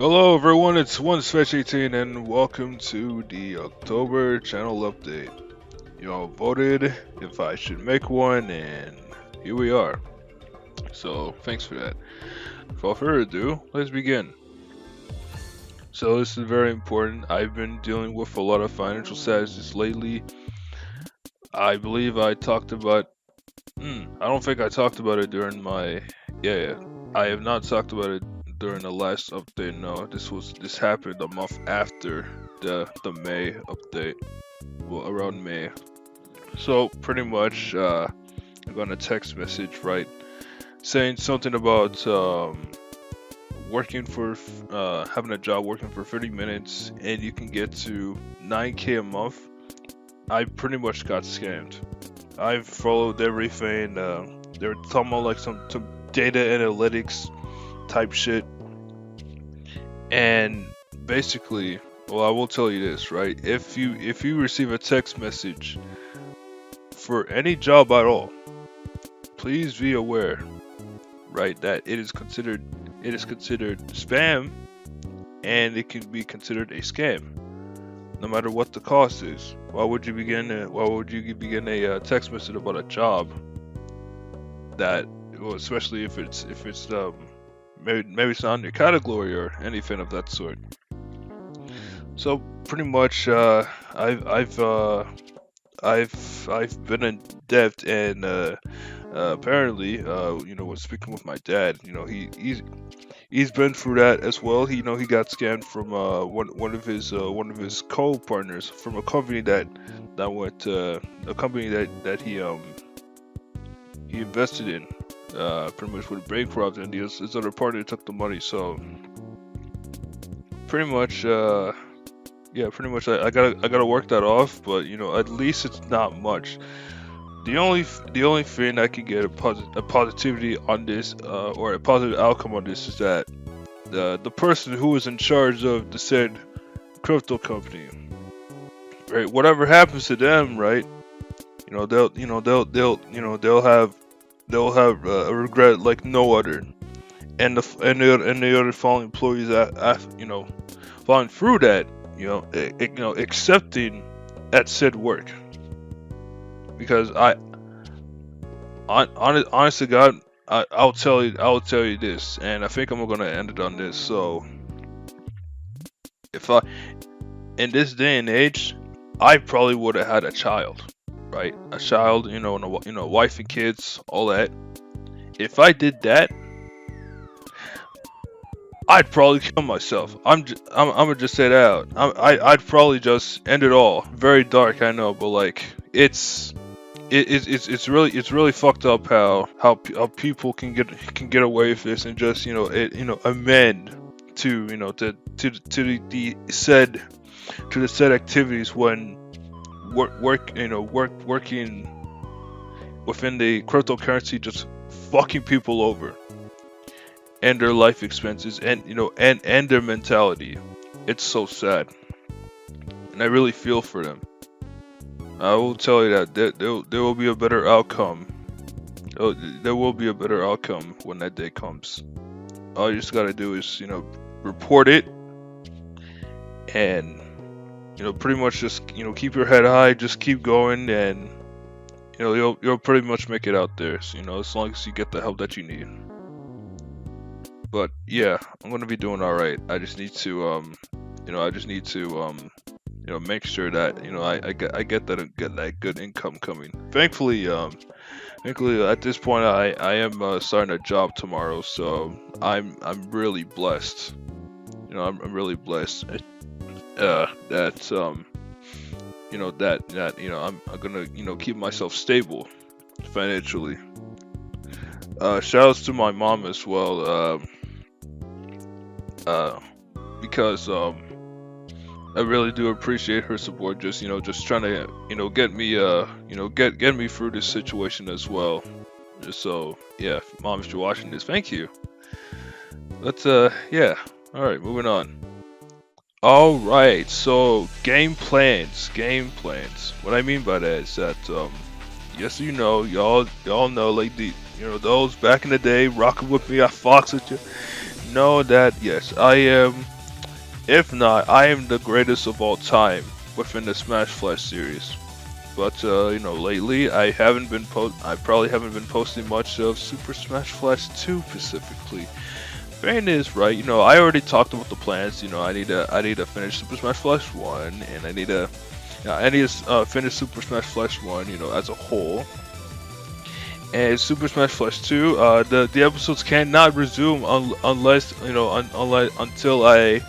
Hello everyone, it's OneSfetch18 and welcome to the October channel update. You all voted if I should make one and here we are. So thanks for that. Without further ado, let's begin. So this is very important. I've been dealing with a lot of financial statuses lately. I believe I talked about I don't think I talked about it during my yeah. I have not talked about it during the last update. No, this happened a month after the May update. Well, around May. So pretty much, I got a text message, right, saying something about having a job working for 30 minutes and you can get to 9K a month. I pretty much got scammed. I've followed everything. They were talking about like some data analytics type shit, and basically, well, I will tell you this, right? If you receive a text message for any job at all, please be aware, right, that it is considered spam, and it can be considered a scam, no matter what the cost is. Why would you begin a text message about a job that, well, especially if it's maybe it's not in your category or anything of that sort. So pretty much, I've been in debt, and apparently, was speaking with my dad. He's been through that as well. He got scammed from one of his co-partners from a company that went a company that he invested in. Pretty much went bankrupt, and his other partner took the money. So pretty much, yeah, pretty much, I gotta work that off. But at least it's not much. The only thing I could get a positivity on this, or a positive outcome on this, is that the person who was in charge of the said crypto company, right? Whatever happens to them, right? They'll have a regret like no other, and the other fallen employees falling through that, accepting that said work, because honest to God, I'll tell you this, and I think I'm gonna end it on this. So, if I in this day and age, I probably would have had a child, right? A child, and a wife and kids, all that. If I did that, I'd probably kill myself. I'm gonna just say that out. I'd probably just end it all. Very dark, I know, but like it's really fucked up how people can get away with this and just amend to the said activities when working within the cryptocurrency, just fucking people over and their life expenses, and and their mentality. It's so sad, and I really feel for them. I will tell you that there will be a better outcome. There will be a better outcome when that day comes. All you just gotta do is report it, and pretty much just keep your head high, just keep going, and you'll pretty much make it out there. So, as long as you get the help that you need. But yeah, I'm gonna be doing all right. I just need to make sure that I get that good income coming. Thankfully, at this point, I am starting a job tomorrow, so I'm really blessed. I'm really blessed. That I'm gonna keep myself stable financially. Shoutouts to my mom as well. Uh, because I really do appreciate her support. Just trying to get me get me through this situation as well. Just so, yeah, mom, if you're watching this, thank you. But yeah, all right, moving on. All right, so game plans. What I mean by that is that yes, y'all know, like those back in the day rocking with me, I fox with you. know that yes, I am. If not, I am the greatest of all time within the Smash Flash series. But lately I probably haven't been posting much of Super Smash Flash 2 specifically. Brain is right. I already talked about the plans. I need to finish Super Smash Flash 1, and I need to finish Super Smash Flash 1. As a whole. And Super Smash Flash 2, the episodes cannot resume unless until I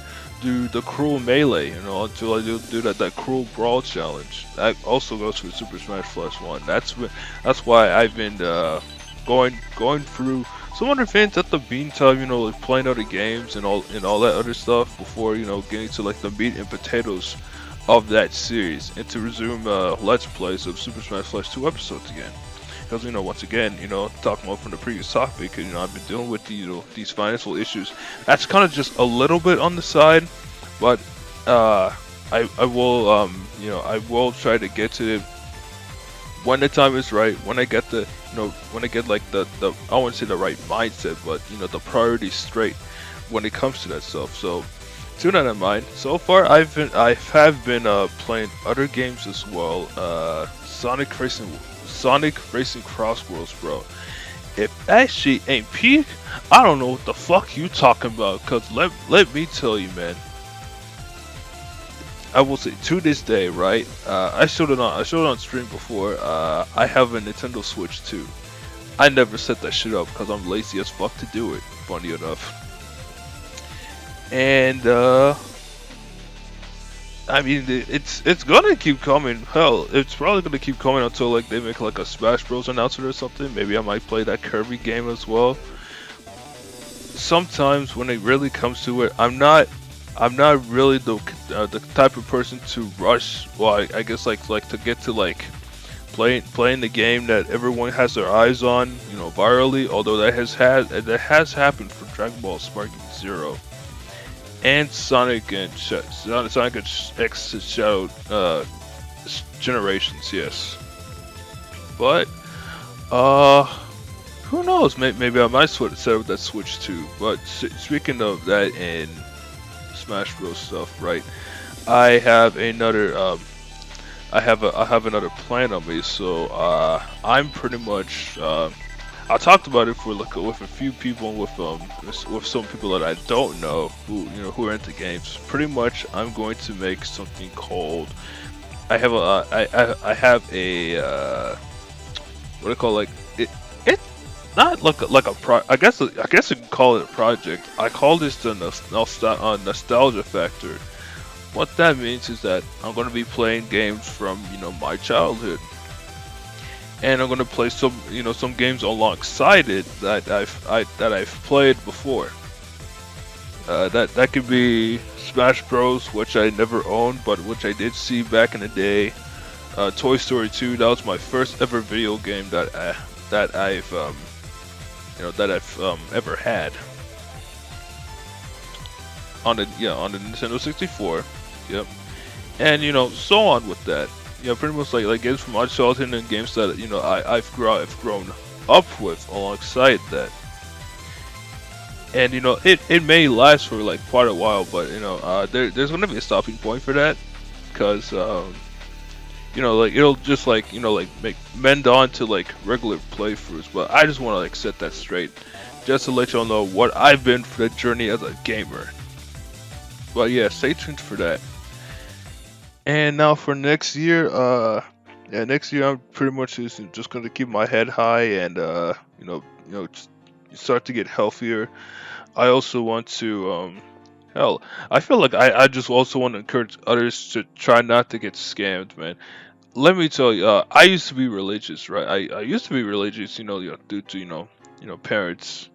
do the cruel melee. Until I do that cruel brawl challenge. That also goes for Super Smash Flash 1. That's why I've been going through some other things at the meantime. Like playing other games and all that other stuff before getting to like the meat and potatoes of that series, and to resume Let's Plays of Super Smash Flash 2 episodes again. Because once again, talking about from the previous topic, I've been dealing with these financial issues. That's kind of just a little bit on the side, but I will I will try to get to it when the time is right. When I get when I get like the I won't say the right mindset, but the priorities straight when it comes to that stuff. So keep that in mind. So far, I have been playing other games as well. Sonic Racing Cross Worlds, bro. If that shit ain't peak, I don't know what the fuck you talking about. Cause let me tell you, man. I will say to this day, right? I showed it on stream before. I have a Nintendo Switch too. I never set that shit up because I'm lazy as fuck to do it. Funny enough. And I mean, it's gonna keep coming. Hell, it's probably gonna keep coming until like they make like a Smash Bros announcement or something. Maybe I might play that Kirby game as well. Sometimes when it really comes to it, I'm not really the type of person to rush. Well, I guess like to get to like playing the game that everyone has their eyes on, virally. Although that has happened for Dragon Ball Sparking Zero. And Sonic and X Shadow Generations, yes. But who knows? Maybe I might set up that Switch too. But speaking of that and Smash Bros stuff, right? I have another I have another plan on me. So I'm pretty much I talked about it for like with a few people, with some people that I don't know who are into games. Pretty much, I'm going to make something called. I have a what do you call, like it not like a pro. I guess you can call it a project. I call this the nostalgia factor. What that means is that I'm going to be playing games from my childhood. And I'm gonna play some games alongside it that I've played before. That could be Smash Bros, which I never owned, but which I did see back in the day. Toy Story 2, that was my first ever video game that I've ever had on the Nintendo 64. Yep, and so on with that. Pretty much like games from my childhood and games that I've grown up with alongside that. And it may last for like quite a while, but there's gonna be a stopping point for that, because like it'll just like mend on to like regular playthroughs. But I just want to like set that straight, just to let y'all know what I've been for the journey as a gamer. But yeah, stay tuned for that. And now for next year, next year I'm pretty much just gonna keep my head high and just start to get healthier. I also want to hell, I feel like I just also want to encourage others to try not to get scammed, man. Let me tell you, I used to be religious, right? I used to be religious, due to parents,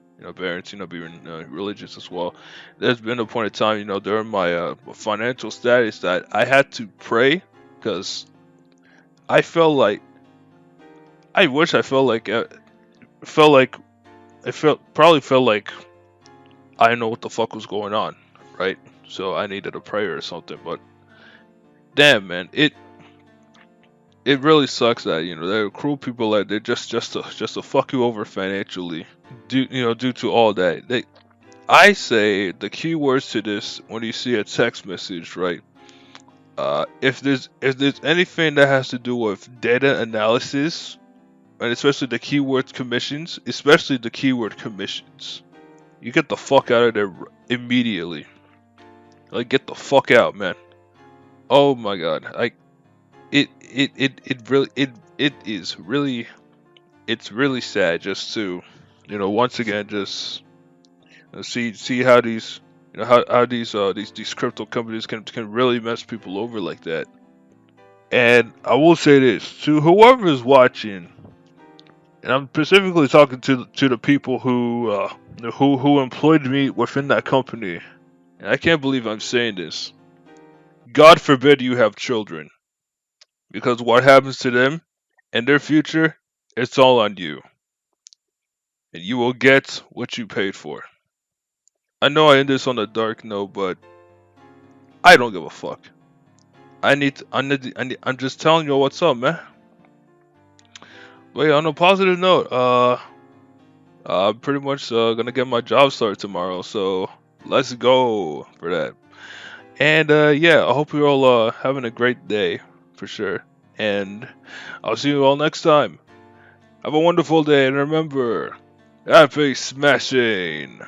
being religious as well. There's been a point in time, during my financial status, that I had to pray, because I felt like I wish I felt like probably felt like I didn't know what the fuck was going on, right? So I needed a prayer or something. But damn, man, it really sucks that there are cruel people that they're just to fuck you over financially, due to all that. I say the keywords to this when you see a text message, right? If there's anything that has to do with data analysis, and especially the keyword commissions, especially the keyword commissions, you get the fuck out of there immediately. Like, get the fuck out, man. Oh my god. Like, it really it is really it's really sad just to, once again, just see how these, how these crypto companies can really mess people over like that. And I will say this to whoever is watching, and I'm specifically talking to the people who employed me within that company. And I can't believe I'm saying this. God forbid you have children, because what happens to them and their future, it's all on you, and you will get what you paid for. I know I end this on a dark note, but I don't give a fuck. I'm just telling you what's up, man. Wait, on a positive note, I'm pretty much gonna get my job started tomorrow, so let's go for that. And yeah, I hope you're all having a great day for sure. And I'll see you all next time. Have a wonderful day, and remember, happy smashing!